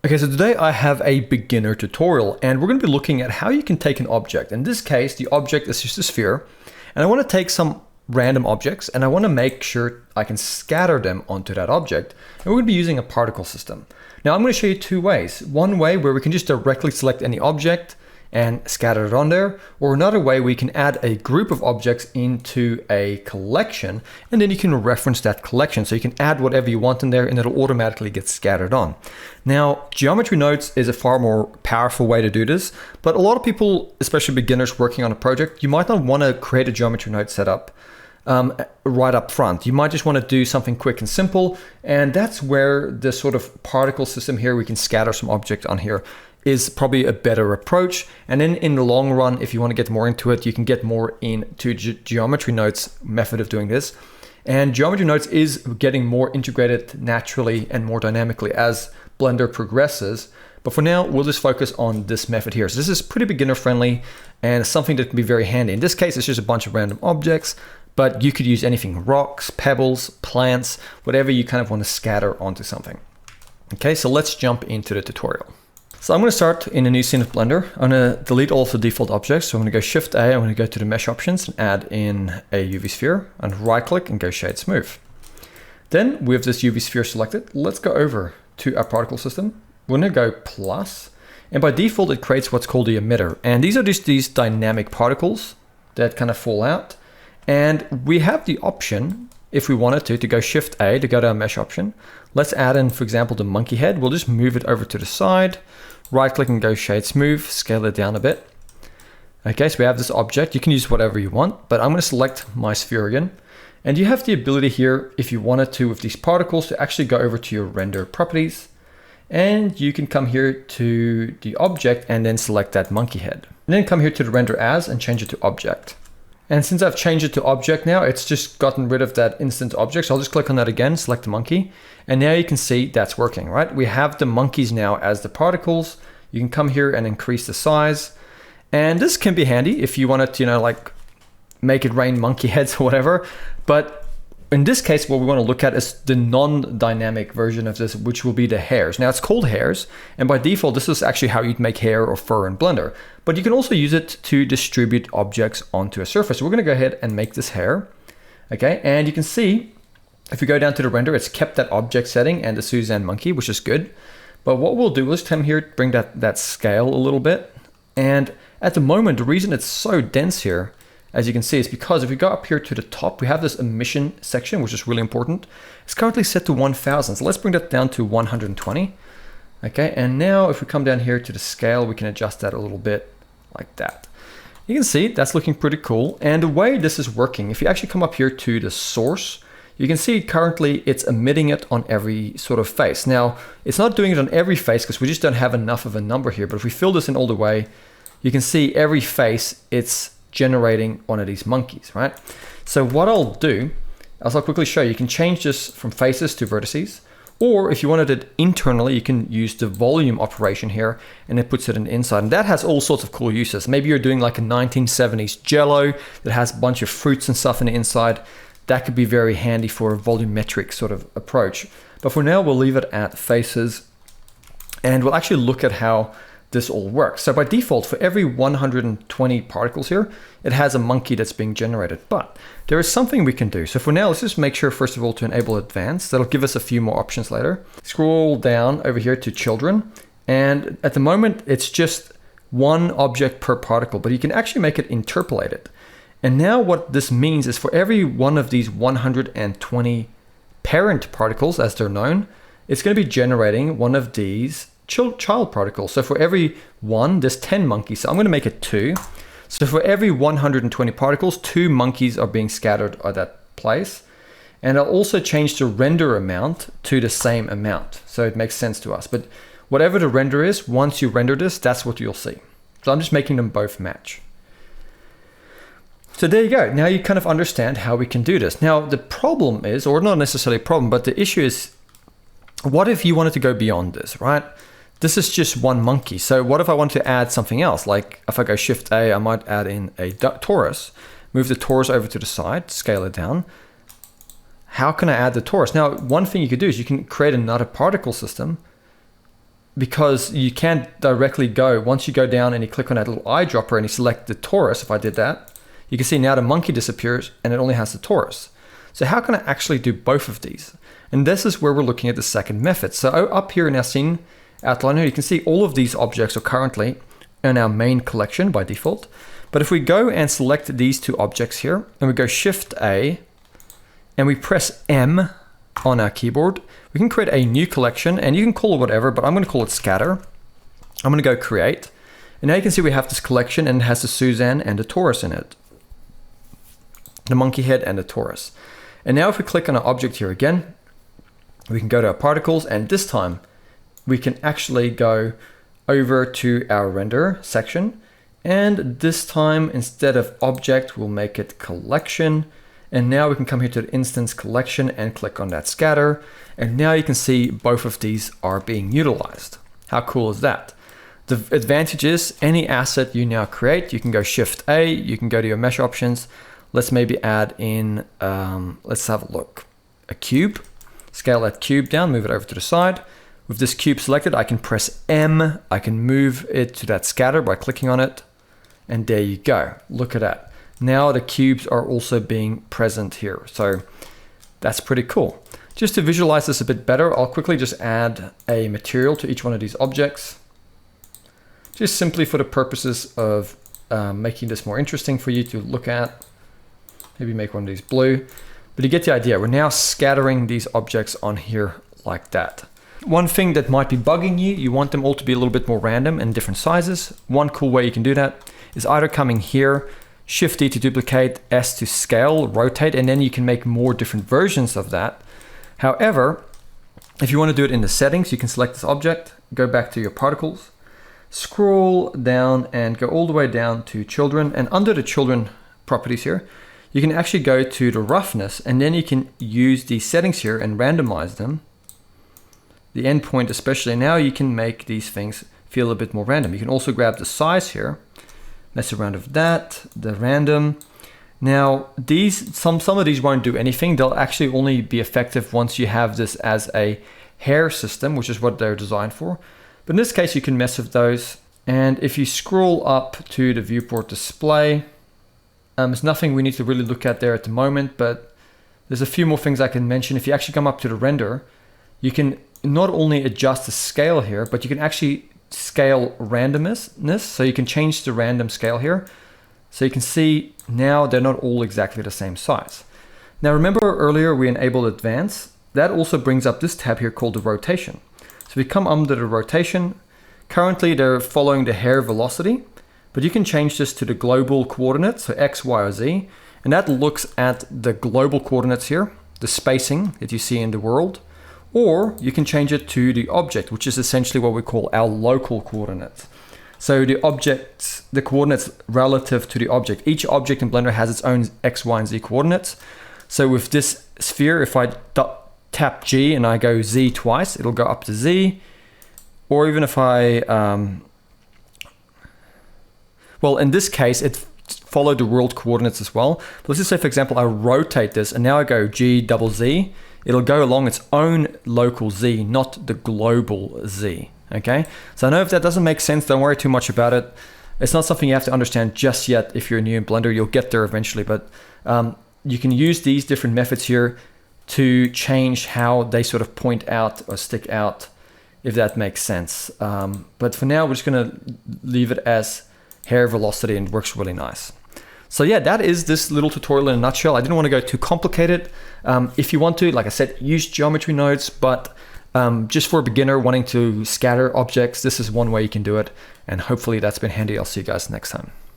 Okay, so today I have a beginner tutorial and we're going to be looking at how you can take an object. In this case, the object is just a sphere, and I want to take some random objects and I want to make sure I can scatter them onto that object. And we're going to be using a particle system. Now I'm going to show you two ways. One way where we can just directly select any object and scatter it on there, or another way we can add a group of objects into a collection and then you can reference that collection. So you can add whatever you want in there and it'll automatically get scattered on. Now, geometry nodes is a far more powerful way to do this, but a lot of people, especially beginners working on a project, you might not want to create a geometry node setup right up front. You might just want to do something quick and simple, and that's where the sort of particle system here, we can scatter some objects on here, is probably a better approach. And then in the long run, if you want to get more into it, you can get more into geometry nodes method of doing this. And geometry nodes is getting more integrated naturally and more dynamically as Blender progresses. But for now, we'll just focus on this method here. So this is pretty beginner friendly and something that can be very handy. In this case, it's just a bunch of random objects, but you could use anything, rocks, pebbles, plants, whatever you kind of want to scatter onto something. Okay, so let's jump into the tutorial. So I'm going to start in a new scene of Blender. I'm going to delete all of the default objects. So I'm going to go Shift A, I'm going to go to the mesh options and add in a UV sphere and right click and go Shade Smooth. Then with this UV sphere selected, let's go over to our particle system. We're going to go plus, and by default it creates what's called the emitter. And these are just these dynamic particles that kind of fall out. And we have the option, if we wanted to go Shift A to go to our mesh option. Let's add in, for example, the monkey head. We'll just move it over to the side, right click and go Shade Smooth, scale it down a bit. Okay, so we have this object. You can use whatever you want, but I'm going to select my sphere again. And you have the ability here, if you wanted to, with these particles, to actually go over to your render properties. And you can come here to the object and then select that monkey head. And then come here to the render as and change it to object. And since I've changed it to object now, it's just gotten rid of that instant object. So I'll just click on that again, select the monkey. And now you can see that's working, right? We have the monkeys now as the particles. You can come here and increase the size. And this can be handy if you wanted to, like make it rain monkey heads or whatever. But in this case, what we want to look at is the non-dynamic version of this, which will be the hairs. Now it's called hairs, and by default, this is actually how you'd make hair or fur in Blender. But you can also use it to distribute objects onto a surface. So we're going to go ahead and make this hair. Okay, and you can see, if you go down to the render, it's kept that object setting and the Suzanne monkey, which is good. But what we'll do is come here, bring that scale a little bit. And at the moment, the reason it's so dense here, as you can see, is because if we go up here to the top, we have this emission section, which is really important. It's currently set to 1000. So let's bring that down to 120. Okay, and now if we come down here to the scale, we can adjust that a little bit like that. You can see that's looking pretty cool. And the way this is working, if you actually come up here to the source, you can see currently it's emitting it on every sort of face. Now, it's not doing it on every face because we just don't have enough of a number here. But if we fill this in all the way, you can see every face, it's generating one of these monkeys, right? So what I'll do, as I'll quickly show you, you can change this from faces to vertices, or if you wanted it internally, you can use the volume operation here and it puts it in the inside. And that has all sorts of cool uses. Maybe you're doing like a 1970s jello that has a bunch of fruits and stuff in the inside. That could be very handy for a volumetric sort of approach. But for now, we'll leave it at faces and we'll actually look at how this all works. So by default, for every 120 particles here, it has a monkey that's being generated, but there is something we can do. So for now, let's just make sure, first of all, to enable advanced. That'll give us a few more options later. Scroll down over here to children. And at the moment, it's just one object per particle, but you can actually make it interpolated. And now what this means is for every one of these 120 parent particles, as they're known, it's going to be generating one of these child particles. So for every one, there's 10 monkeys. So I'm going to make it 2. So for every 120 particles, 2 monkeys are being scattered at that place. And I'll also change the render amount to the same amount. So it makes sense to us. But whatever the render is, once you render this, that's what you'll see. So I'm just making them both match. So there you go. Now you kind of understand how we can do this. Now the problem is, or not necessarily a problem, but the issue is, what if you wanted to go beyond this, right? This is just one monkey. So what if I want to add something else? Like if I go Shift A, I might add in a torus, move the torus over to the side, scale it down. How can I add the torus? Now, one thing you could do is you can create another particle system because you can't directly go, once you go down and you click on that little eyedropper and you select the torus, if I did that, you can see now the monkey disappears and it only has the torus. So how can I actually do both of these? And this is where we're looking at the second method. So up here in our scene outliner, you can see all of these objects are currently in our main collection by default. But if we go and select these two objects here and we go Shift A and we press M on our keyboard, we can create a new collection, and you can call it whatever, but I'm going to call it scatter. I'm going to go create. And now you can see we have this collection and it has the Suzanne and the torus in it. The monkey head and the torus. And now if we click on our object here again, we can go to our particles, and this time we can actually go over to our render section. And this time, instead of object, we'll make it collection. And now we can come here to the instance collection and click on that scatter. And now you can see both of these are being utilized. How cool is that? The advantage is any asset you now create, you can go Shift A, you can go to your mesh options. Let's maybe add in, let's have a look, a cube. Scale that cube down, move it over to the side. With this cube selected, I can press M. I can move it to that scatter by clicking on it. And there you go. Look at that. Now the cubes are also being present here. So that's pretty cool. Just to visualize this a bit better, I'll quickly just add a material to each one of these objects. Just simply for the purposes of making this more interesting for you to look at. Maybe make one of these blue. But you get the idea. We're now scattering these objects on here like that. One thing that might be bugging you, you want them all to be a little bit more random and different sizes. One cool way you can do that is either coming here, Shift D to duplicate, S to scale, rotate, and then you can make more different versions of that. However, if you want to do it in the settings, you can select this object, go back to your particles, scroll down and go all the way down to children. And under the children properties here, you can actually go to the roughness, and then you can use these settings here and randomize them. The endpoint especially, now you can make these things feel a bit more random. You can also grab the size here, mess around with that, the random. Now these, some of these won't do anything. They'll actually only be effective once you have this as a hair system, which is what they're designed for. But in this case, you can mess with those. And if you scroll up to the viewport display, there's nothing we need to really look at there at the moment, but there's a few more things I can mention. If you actually come up to the render, you can not only adjust the scale here, but you can actually scale randomness. So you can change the random scale here. So you can see now they're not all exactly the same size. Now remember earlier we enabled advance. That also brings up this tab here called the rotation. So we come under the rotation. Currently they're following the hair velocity, but you can change this to the global coordinates, so X, Y, or Z. And that looks at the global coordinates here, the spacing that you see in the world. Or you can change it to the object, which is essentially what we call our local coordinates. So the object, the coordinates relative to the object. Each object in Blender has its own X, Y, and Z coordinates. So with this sphere, if I tap G and I go Z twice, it'll go up to Z. Or even if I, well, in this case, it followed the world coordinates as well. But let's just say, for example, I rotate this and now I go G double Z. It'll go along its own local Z, not the global Z. Okay, so I know if that doesn't make sense, don't worry too much about it. It's not something you have to understand just yet. If you're new in Blender, you'll get there eventually, but you can use these different methods here to change how they sort of point out or stick out, if that makes sense. But for now, we're just gonna leave it as hair velocity, and it works really nice. So yeah, that is this little tutorial in a nutshell. I didn't want to go too complicated. If you want to, like I said, use geometry nodes, but just for a beginner wanting to scatter objects, this is one way you can do it. And hopefully that's been handy. I'll see you guys next time.